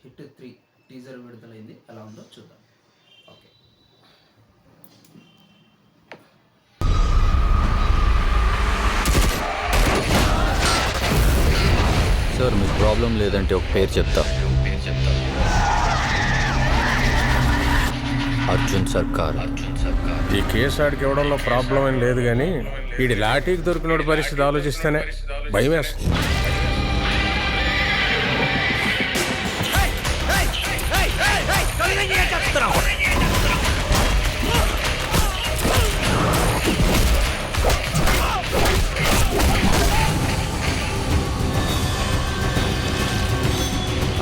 Hit 3 teaser విడుదలైంది, ఎలా ఉందో చూద్దాం. ఓకే. సార్ మీకు ప్రాబ్లం లేదంటే ఒక పేరు చెప్తా. అర్జున్ సర్కార్. ఈ కేసు ఆడికి ఇవ్వడంలో ప్రాబ్లం ఏం లేదు కానీ వీడి లాఠీకి దొరికినోడి పరిస్థితి ఆలోచిస్తేనే భయం వేస్తుంది.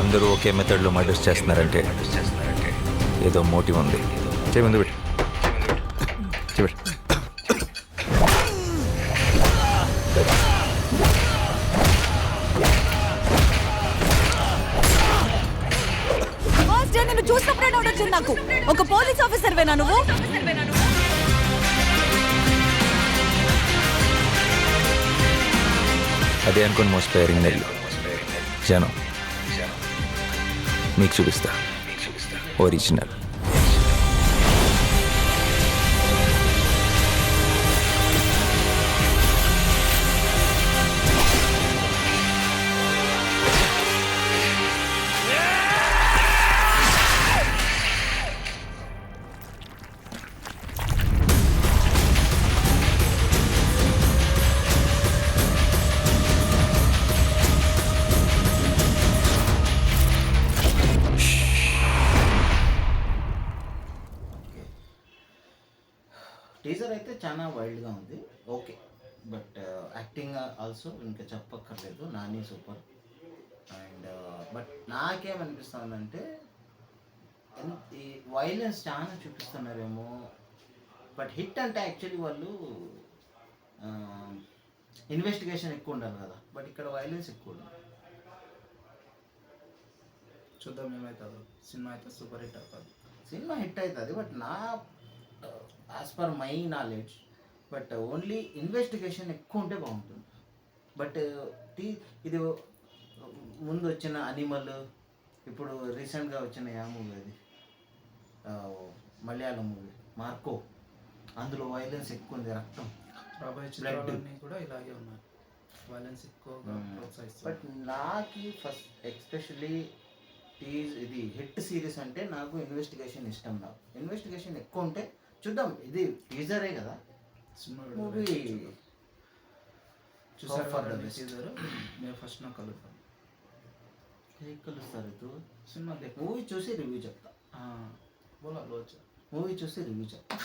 అందరూ ఒకే మెథడ్లో మర్డర్స్ చేస్తున్నారంటే ఏదో మోటివ్ ఉంది. చేయమంది పెట్టి నేను చూసినప్పుడే డౌట్ వచ్చింది నాకు. ఒక పోలీస్ ఆఫీసర్ వేనా నువ్వు? అదే అనుకుని మోసపోయారు నెల్లు జనం. మీకు చూపిస్తా ఒరిజినల్. టీజర్ అయితే చాలా వైల్డ్గా ఉంది. ఓకే, బట్ యాక్టింగ్ ఆల్సో ఇంకా చెప్పక్కర్లేదు, నాని సూపర్. అండ్ బట్ నాకేమనిపిస్తుందంటే ఈ వైలెన్స్ చాలా చూపిస్తున్నారేమో. బట్ హిట్ అంటే యాక్చువల్లీ వాళ్ళు ఇన్వెస్టిగేషన్ ఎక్కువ ఉండాలి కదా, బట్ ఇక్కడ వైలెన్స్ ఎక్కువ ఉండాలి. చూద్దాం ఏమవుతుందో. సినిమా అయితే సూపర్ హిట్ అవుతుంది. సినిమా హిట్ అవుతుంది, బట్ నా as per my knowledge but only investigation ఎక్కువ ఉంటే బాగుంటుంది. బట్ ఇది ముందు వచ్చిన అనిమల్, ఇప్పుడు రీసెంట్గా వచ్చిన యా మూవీ అది మలయాళం మూవీ మార్కో, అందులో వైలెన్స్ ఎక్కువ ఉంది, రక్తం, చిత్రాలన్నీ కూడా ఇలాగే ఉన్నాయి, వైలెన్స్ ఎక్కువగా ప్రోత్సహిస్తుంది. బట్ నాకు ఫస్ట్ ఎస్పెషల్లీ ఇది హిట్ సిరీస్ అంటే నాకు ఇన్వెస్టిగేషన్ ఇష్టం. నాకు ఇన్వెస్టిగేషన్ ఎక్కువ ఉంటే చూద్దాం. ఇది టీజరే కదా, మూవీ చూసారు. టీజర్ మేము ఫస్ట్ నాకు కలుద్దాం. కలుస్తారు సినిమా మూవీ చూసి రివ్యూ చెప్తా. మూవీ చూసి రివ్యూ చెప్తా.